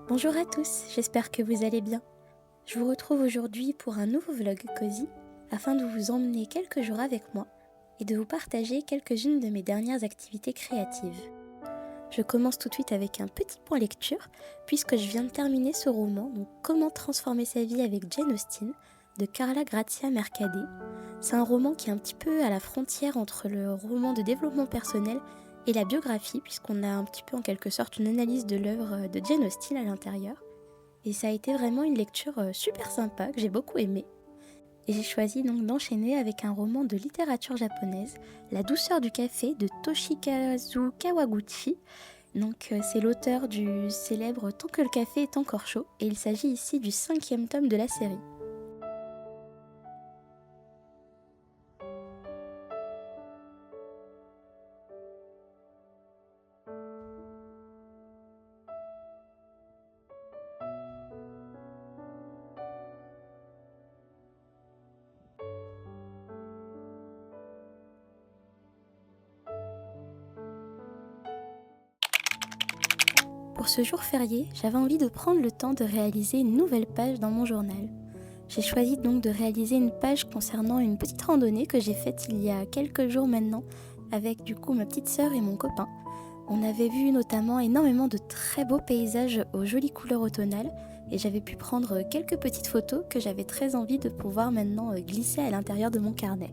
Bonjour à tous, j'espère que vous allez bien. Je vous retrouve aujourd'hui pour un nouveau vlog Cozy afin de vous emmener quelques jours avec moi et de vous partager quelques-unes de mes dernières activités créatives. Je commence tout de suite avec un petit point lecture puisque je viens de terminer ce roman, donc Comment transformer sa vie avec Jane Austen de Carla Grazia Mercadé. C'est un roman qui est un petit peu à la frontière entre le roman de développement personnel et la biographie puisqu'on a un petit peu en quelque sorte une analyse de l'œuvre de Jane Austen à l'intérieur. Et ça a été vraiment une lecture super sympa que j'ai beaucoup aimée. Et j'ai choisi donc d'enchaîner avec un roman de littérature japonaise, La douceur du café de Toshikazu Kawaguchi. Donc c'est l'auteur du célèbre Tant que le café est encore chaud et il s'agit ici du 5e tome de la série. Pour ce jour férié, j'avais envie de prendre le temps de réaliser une nouvelle page dans mon journal. J'ai choisi donc de réaliser une page concernant une petite randonnée que j'ai faite il y a quelques jours maintenant avec du coup ma petite sœur et mon copain. On avait vu notamment énormément de très beaux paysages aux jolies couleurs automnales et j'avais pu prendre quelques petites photos que j'avais très envie de pouvoir maintenant glisser à l'intérieur de mon carnet.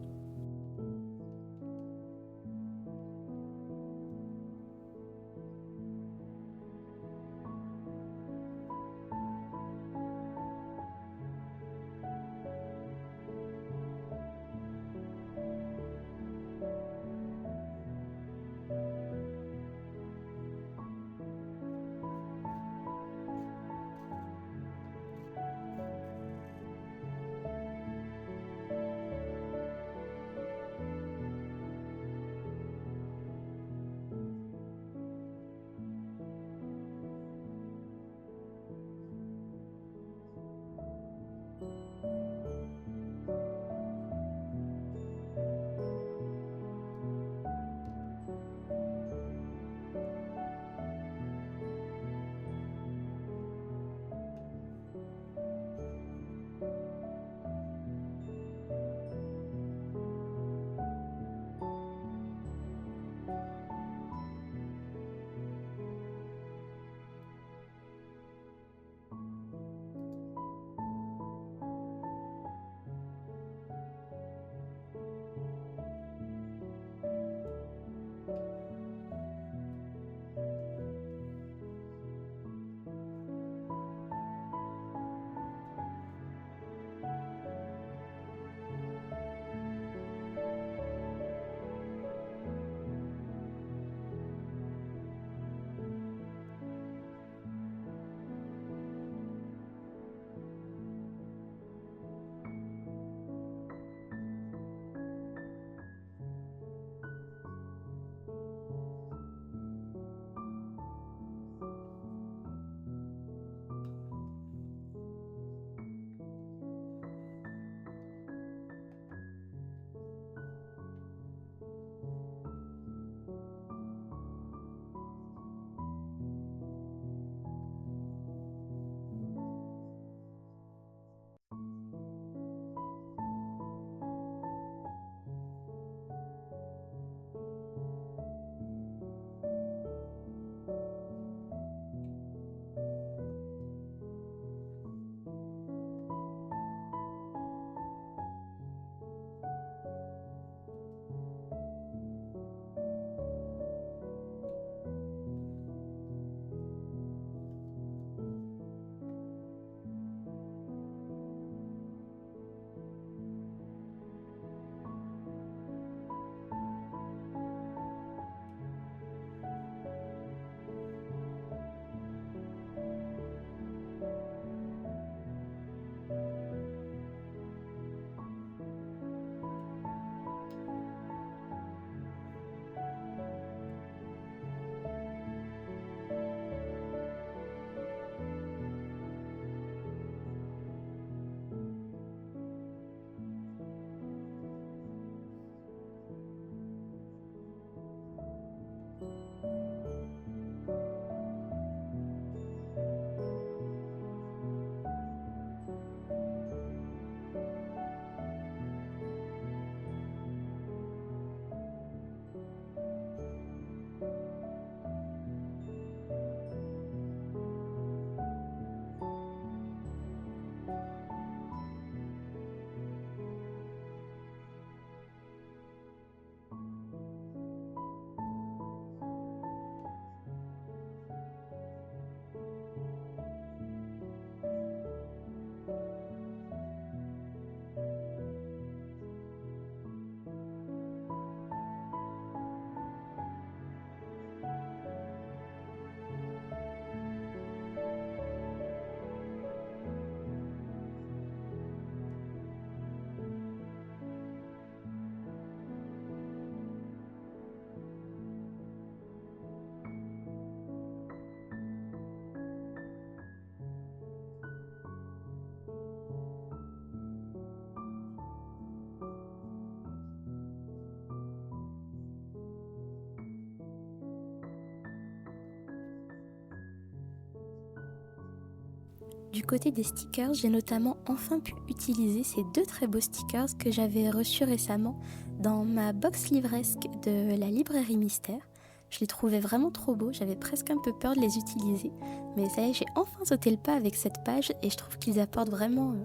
Du côté des stickers, j'ai notamment enfin pu utiliser ces 2 très beaux stickers que j'avais reçus récemment dans ma box livresque de la librairie Mystère. Je les trouvais vraiment trop beaux, j'avais presque un peu peur de les utiliser, mais ça y est, j'ai enfin sauté le pas avec cette page et je trouve qu'ils apportent vraiment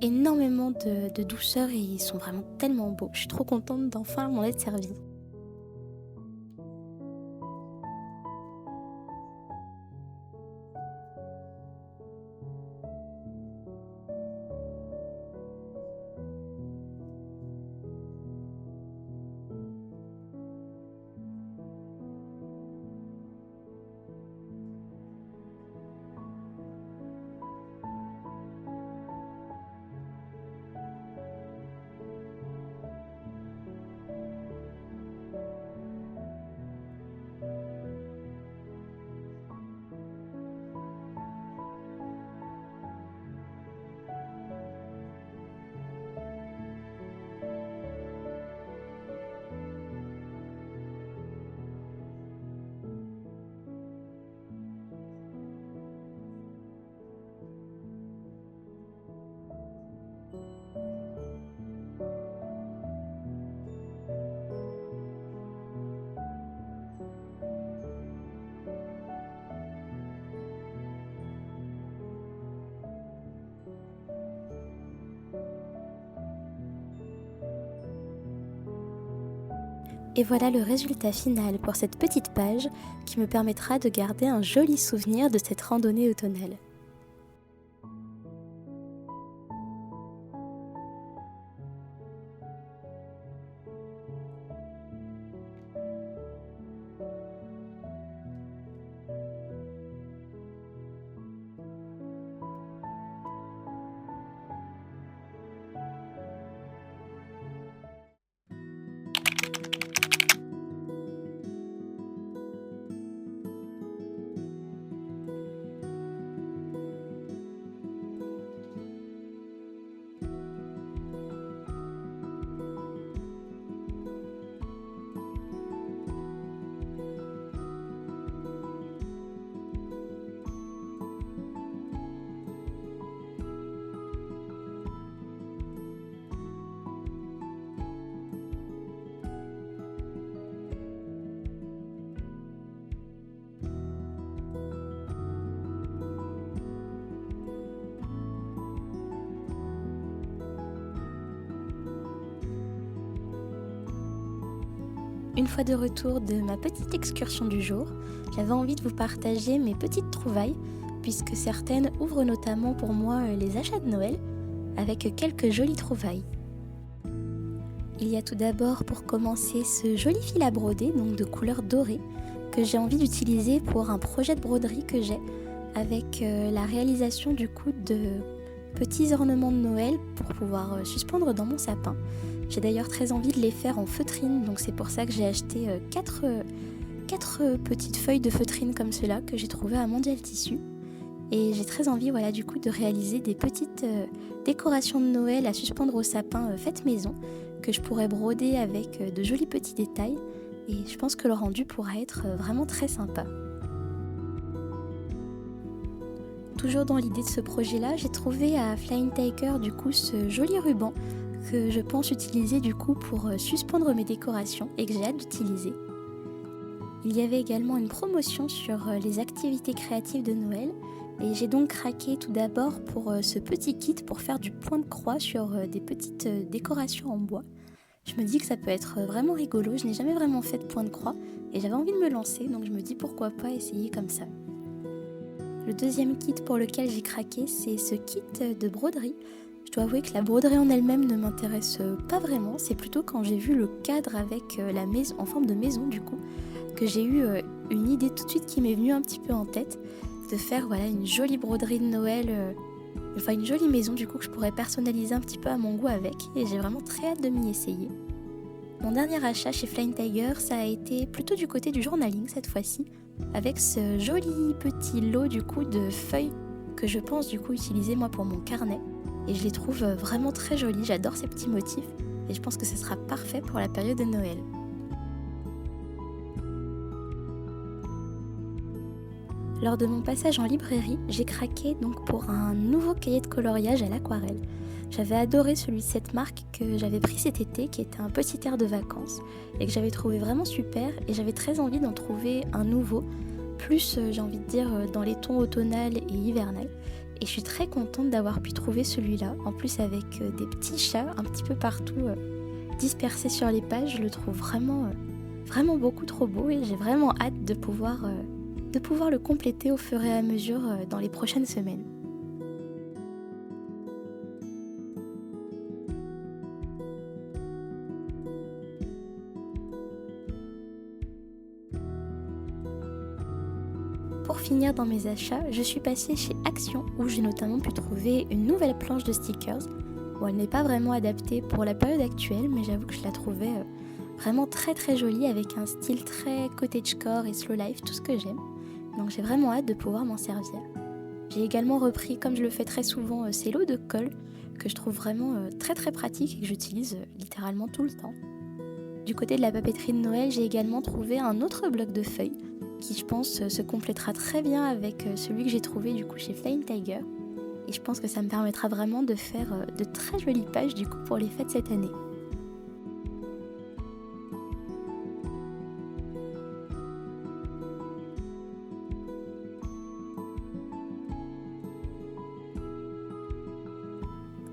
énormément de douceur et ils sont vraiment tellement beaux. Je suis trop contente d'enfin m'en être servie. Et voilà le résultat final pour cette petite page qui me permettra de garder un joli souvenir de cette randonnée automnale. Une fois de retour de ma petite excursion du jour, j'avais envie de vous partager mes petites trouvailles, puisque certaines ouvrent notamment pour moi les achats de Noël, avec quelques jolies trouvailles. Il y a tout d'abord pour commencer ce joli fil à broder, donc de couleur dorée, que j'ai envie d'utiliser pour un projet de broderie que j'ai, avec la réalisation du coup de petits ornements de Noël pour pouvoir suspendre dans mon sapin. J'ai d'ailleurs très envie de les faire en feutrine, donc c'est pour ça que j'ai acheté 4 petites feuilles de feutrine comme cela que j'ai trouvées à Mondial Tissu. Et j'ai très envie du coup de réaliser des petites décorations de Noël à suspendre au sapin faites maison, que je pourrais broder avec de jolis petits détails. Et je pense que le rendu pourra être vraiment très sympa. Toujours dans l'idée de ce projet-là, j'ai trouvé à Flying Tiger du coup ce joli ruban que je pense utiliser du coup pour suspendre mes décorations et que j'ai hâte d'utiliser. Il y avait également une promotion sur les activités créatives de Noël et j'ai donc craqué tout d'abord pour ce petit kit pour faire du point de croix sur des petites décorations en bois. Je me dis que ça peut être vraiment rigolo, je n'ai jamais vraiment fait de point de croix et j'avais envie de me lancer, donc je me dis pourquoi pas essayer comme ça. Le deuxième kit pour lequel j'ai craqué, c'est ce kit de broderie. Je dois avouer que la broderie en elle-même ne m'intéresse pas vraiment, c'est plutôt quand j'ai vu le cadre avec la maison en forme de maison du coup, que j'ai eu une idée tout de suite qui m'est venue un petit peu en tête, de faire une jolie broderie de Noël, une jolie maison du coup que je pourrais personnaliser un petit peu à mon goût avec, et j'ai vraiment très hâte de m'y essayer. Mon dernier achat chez Flying Tiger, ça a été plutôt du côté du journaling cette fois-ci, avec ce joli petit lot du coup de feuilles que je pense du coup utiliser moi pour mon carnet. Et je les trouve vraiment très jolies, j'adore ces petits motifs et je pense que ce sera parfait pour la période de Noël. Lors de mon passage en librairie, j'ai craqué donc pour un nouveau cahier de coloriage à l'aquarelle. J'avais adoré celui de cette marque que j'avais pris cet été, qui était un petit air de vacances, et que j'avais trouvé vraiment super, et j'avais très envie d'en trouver un nouveau, plus j'ai envie de dire dans les tons automnal et hivernal. Et je suis très contente d'avoir pu trouver celui-là, en plus avec des petits chats un petit peu partout dispersés sur les pages. Je le trouve vraiment beaucoup trop beau, et j'ai vraiment hâte de pouvoir le compléter au fur et à mesure dans les prochaines semaines. Pour finir dans mes achats, je suis passée chez Action où j'ai notamment pu trouver une nouvelle planche de stickers. Bon, elle n'est pas vraiment adaptée pour la période actuelle, mais j'avoue que je la trouvais vraiment très jolie avec un style très cottagecore et slow life, tout ce que j'aime. Donc j'ai vraiment hâte de pouvoir m'en servir. J'ai également repris, comme je le fais très souvent, ces lots de colle que je trouve vraiment très pratique et que j'utilise littéralement tout le temps. Du côté de la papeterie de Noël, j'ai également trouvé un autre bloc de feuilles qui, je pense, se complétera très bien avec celui que j'ai trouvé du coup chez Flying Tiger. Et je pense que ça me permettra vraiment de faire de très jolies pages du coup pour les fêtes cette année.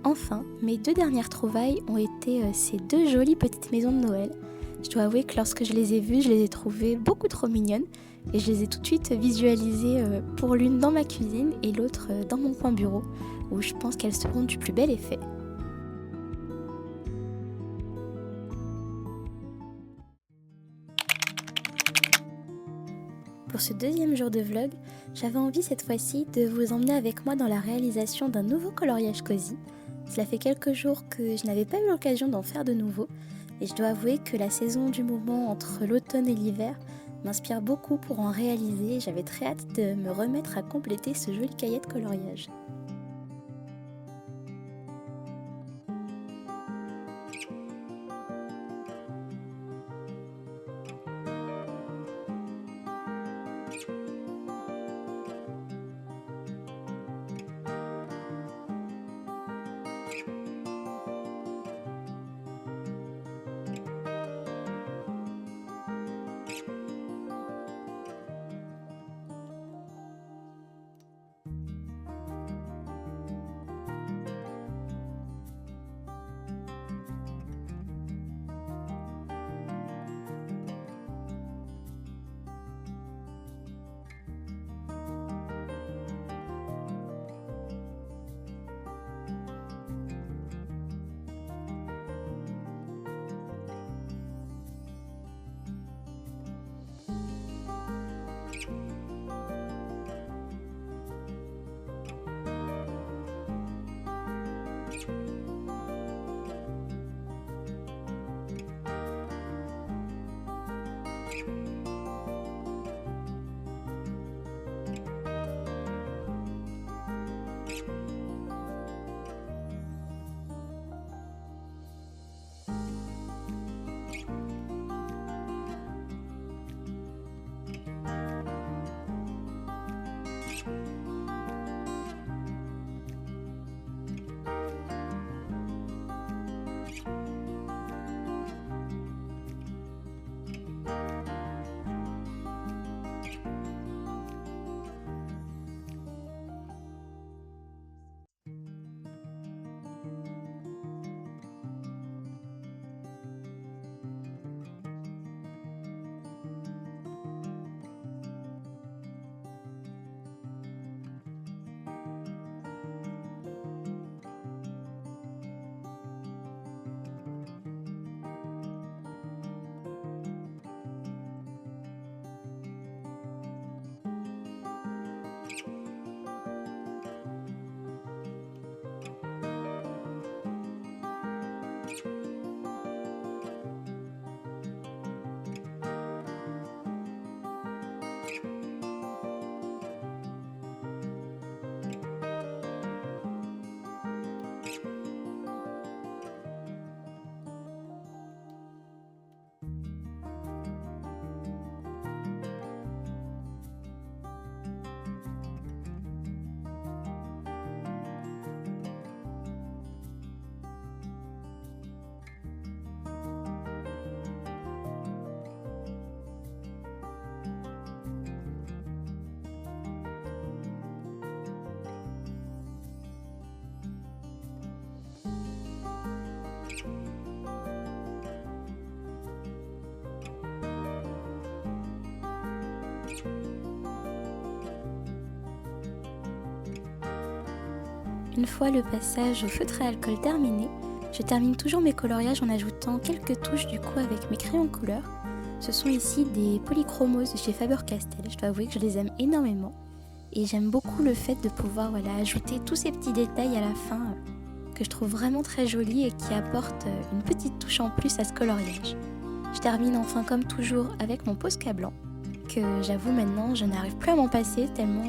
Enfin, mes deux dernières trouvailles ont été ces deux jolies petites maisons de Noël. Je dois avouer que lorsque je les ai vues, je les ai trouvées beaucoup trop mignonnes et je les ai tout de suite visualisées pour l'une dans ma cuisine et l'autre dans mon coin bureau où je pense qu'elles seront du plus bel effet. Pour ce deuxième jour de vlog, j'avais envie cette fois-ci de vous emmener avec moi dans la réalisation d'un nouveau coloriage cosy. Cela fait quelques jours que je n'avais pas eu l'occasion d'en faire de nouveau et je dois avouer que la saison du moment entre l'automne et l'hiver m'inspire beaucoup pour en réaliser. J'avais très hâte de me remettre à compléter ce joli cahier de coloriage. Une fois le passage au feutre à alcool terminé, je termine toujours mes coloriages en ajoutant quelques touches du coup avec mes crayons couleur. Ce sont ici des polychromos de chez Faber-Castell, je dois avouer que je les aime énormément. Et j'aime beaucoup le fait de pouvoir ajouter tous ces petits détails à la fin que je trouve vraiment très jolis et qui apportent une petite touche en plus à ce coloriage. Je termine enfin comme toujours avec mon Posca blanc, que j'avoue maintenant je n'arrive plus à m'en passer tellement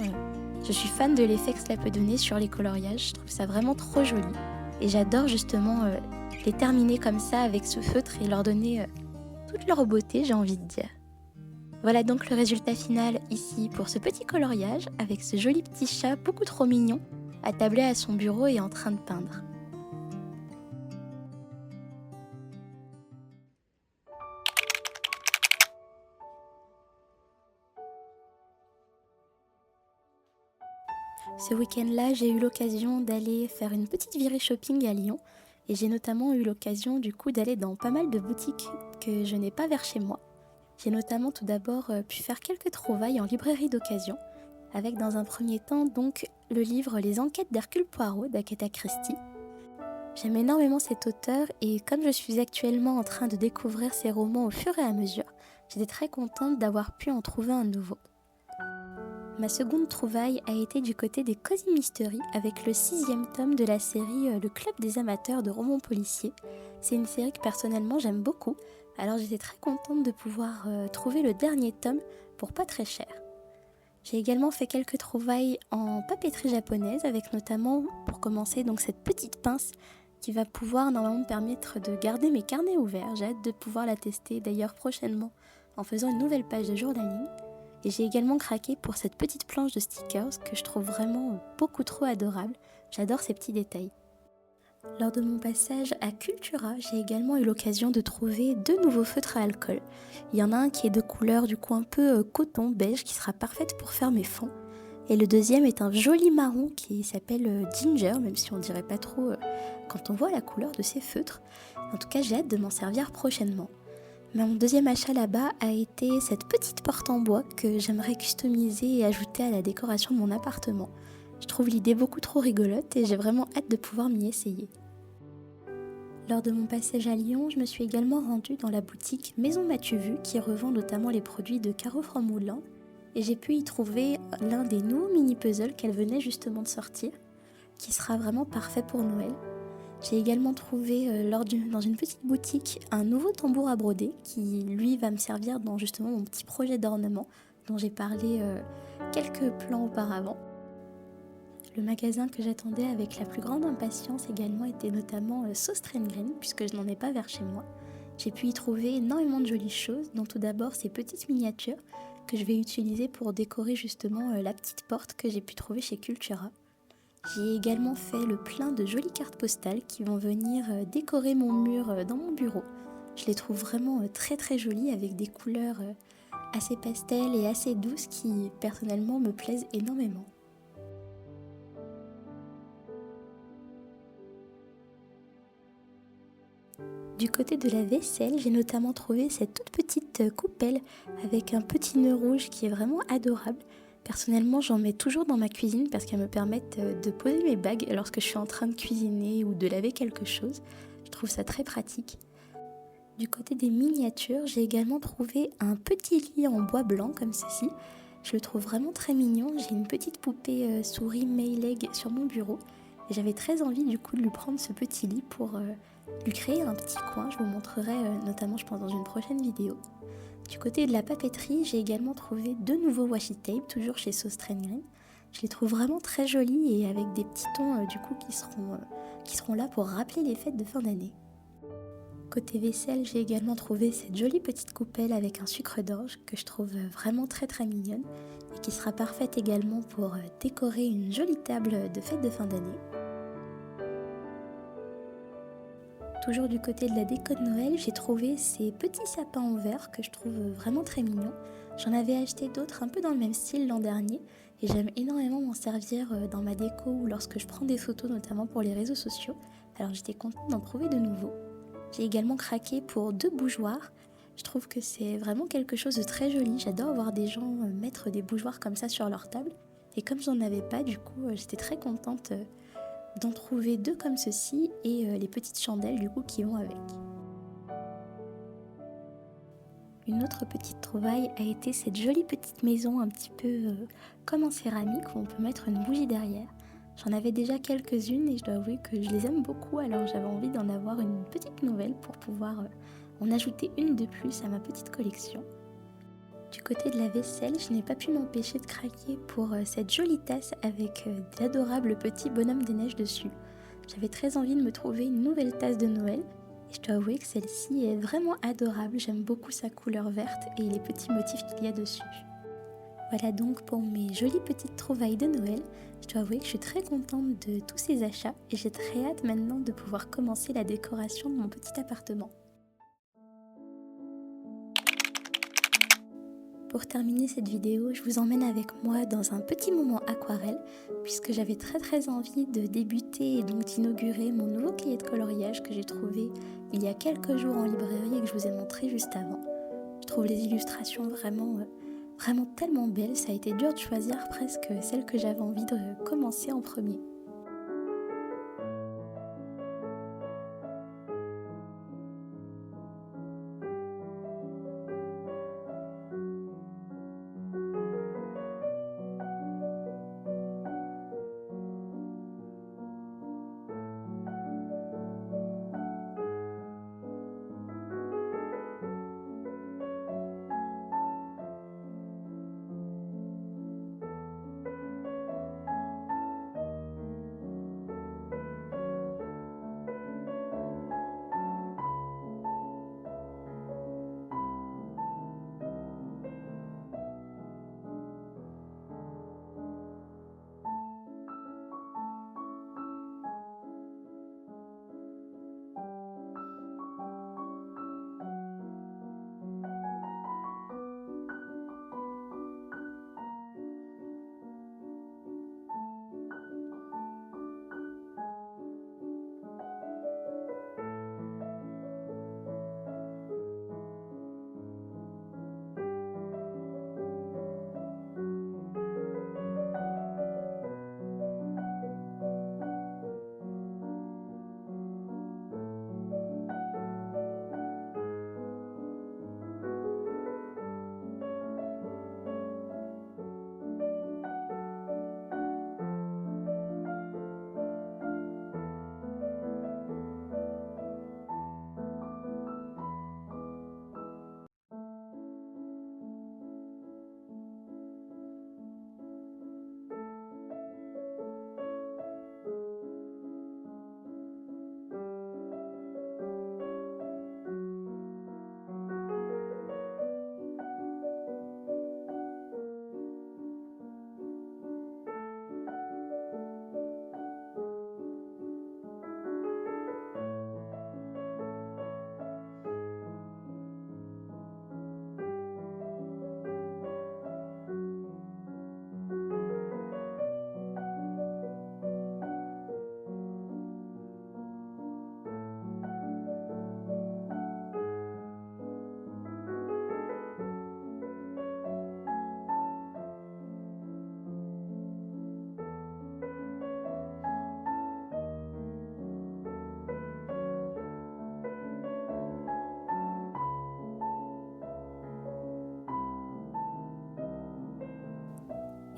je suis fan de l'effet que cela peut donner sur les coloriages, je trouve ça vraiment trop joli. Et j'adore justement les terminer comme ça avec ce feutre et leur donner toute leur beauté, j'ai envie de dire. Voilà donc le résultat final ici pour ce petit coloriage avec ce joli petit chat beaucoup trop mignon, attablé à son bureau et en train de peindre. Ce week-end-là, j'ai eu l'occasion d'aller faire une petite virée shopping à Lyon et j'ai notamment eu l'occasion du coup d'aller dans pas mal de boutiques que je n'ai pas vers chez moi. J'ai notamment tout d'abord pu faire quelques trouvailles en librairie d'occasion avec dans un premier temps donc le livre Les Enquêtes d'Hercule Poirot d'Agatha Christie. J'aime énormément cet auteur et comme je suis actuellement en train de découvrir ses romans au fur et à mesure, j'étais très contente d'avoir pu en trouver un nouveau. Ma seconde trouvaille a été du côté des Cozy Mystery avec le 6e tome de la série Le Club des amateurs de romans policiers. C'est une série que personnellement j'aime beaucoup, alors j'étais très contente de pouvoir trouver le dernier tome pour pas très cher. J'ai également fait quelques trouvailles en papeterie japonaise avec notamment, pour commencer, donc cette petite pince qui va pouvoir normalement me permettre de garder mes carnets ouverts. J'ai hâte de pouvoir la tester d'ailleurs prochainement en faisant une nouvelle page de journaling. Et j'ai également craqué pour cette petite planche de stickers que je trouve vraiment beaucoup trop adorable. J'adore ces petits détails. Lors de mon passage à Cultura, j'ai également eu l'occasion de trouver 2 nouveaux feutres à alcool. Il y en a un qui est de couleur du coup un peu coton beige qui sera parfaite pour faire mes fonds. Et le deuxième est un joli marron qui s'appelle Ginger, même si on dirait pas trop quand on voit la couleur de ces feutres. En tout cas, j'ai hâte de m'en servir prochainement. Mais mon deuxième achat là-bas a été cette petite porte en bois que j'aimerais customiser et ajouter à la décoration de mon appartement. Je trouve l'idée beaucoup trop rigolote et j'ai vraiment hâte de pouvoir m'y essayer. Lors de mon passage à Lyon, je me suis également rendue dans la boutique Maison M'as-tu vu qui revend notamment les produits de Caro from Woodland et j'ai pu y trouver l'un des nouveaux mini-puzzles qu'elle venait justement de sortir qui sera vraiment parfait pour Noël. J'ai également trouvé dans une petite boutique un nouveau tambour à broder qui lui va me servir dans justement mon petit projet d'ornement dont j'ai parlé quelques plans auparavant. Le magasin que j'attendais avec la plus grande impatience également était notamment Sauce Train-Grain puisque je n'en ai pas vers chez moi. J'ai pu y trouver énormément de jolies choses, dont tout d'abord ces petites miniatures que je vais utiliser pour décorer justement la petite porte que j'ai pu trouver chez Cultura. J'ai également fait le plein de jolies cartes postales qui vont venir décorer mon mur dans mon bureau. Je les trouve vraiment très très jolies avec des couleurs assez pastel et assez douces qui personnellement me plaisent énormément. Du côté de la vaisselle, j'ai notamment trouvé cette toute petite coupelle avec un petit nœud rouge qui est vraiment adorable. Personnellement, j'en mets toujours dans ma cuisine parce qu'elles me permettent de poser mes bagues lorsque je suis en train de cuisiner ou de laver quelque chose. Je trouve ça très pratique. Du côté des miniatures, j'ai également trouvé un petit lit en bois blanc comme ceci. Je le trouve vraiment très mignon. J'ai une petite poupée souris Mayleg sur mon bureau. Et j'avais très envie du coup de lui prendre ce petit lit pour lui créer un petit coin. Je vous montrerai notamment je pense dans une prochaine vidéo. Du côté de la papeterie, j'ai également trouvé 2 nouveaux washi tape, toujours chez Sauce Train-Grain. Je les trouve vraiment très jolis et avec des petits tons du coup qui seront là pour rappeler les fêtes de fin d'année. Côté vaisselle, j'ai également trouvé cette jolie petite coupelle avec un sucre d'orge que je trouve vraiment très très mignonne et qui sera parfaite également pour décorer une jolie table de fête de fin d'année. Toujours du côté de la déco de Noël, j'ai trouvé ces petits sapins en verre que je trouve vraiment très mignons. J'en avais acheté d'autres un peu dans le même style l'an dernier et j'aime énormément m'en servir dans ma déco ou lorsque je prends des photos notamment pour les réseaux sociaux. Alors j'étais contente d'en trouver de nouveaux. J'ai également craqué pour 2 bougeoirs. Je trouve que c'est vraiment quelque chose de très joli. J'adore voir des gens mettre des bougeoirs comme ça sur leur table. Et comme j'en avais pas, du coup, j'étais très contente d'en trouver 2 comme ceci et les petites chandelles du coup qui vont avec. Une autre petite trouvaille a été cette jolie petite maison un petit peu comme en céramique où on peut mettre une bougie derrière. J'en avais déjà quelques-unes et je dois avouer que je les aime beaucoup, alors j'avais envie d'en avoir une petite nouvelle pour pouvoir en ajouter une de plus à ma petite collection. Du côté de la vaisselle, je n'ai pas pu m'empêcher de craquer pour cette jolie tasse avec d'adorables petits bonhommes des neiges dessus. J'avais très envie de me trouver une nouvelle tasse de Noël et je dois avouer que celle-ci est vraiment adorable. J'aime beaucoup sa couleur verte et les petits motifs qu'il y a dessus. Voilà donc pour mes jolies petites trouvailles de Noël. Je dois avouer que je suis très contente de tous ces achats et j'ai très hâte maintenant de pouvoir commencer la décoration de mon petit appartement. Pour terminer cette vidéo, je vous emmène avec moi dans un petit moment aquarelle puisque j'avais très envie de débuter et donc d'inaugurer mon nouveau cahier de coloriage que j'ai trouvé il y a quelques jours en librairie et que je vous ai montré juste avant. Je trouve les illustrations vraiment tellement belles, ça a été dur de choisir presque celle que j'avais envie de commencer en premier.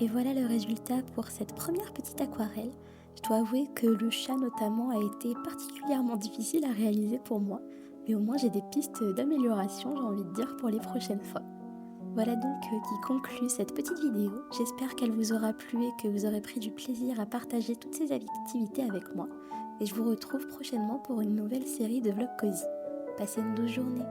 Et voilà le résultat pour cette première petite aquarelle. Je dois avouer que le chat notamment a été particulièrement difficile à réaliser pour moi, mais au moins j'ai des pistes d'amélioration, j'ai envie de dire, pour les prochaines fois. Voilà donc qui conclut cette petite vidéo. J'espère qu'elle vous aura plu et que vous aurez pris du plaisir à partager toutes ces activités avec moi. Et je vous retrouve prochainement pour une nouvelle série de vlogs cosy. Passez une douce journée.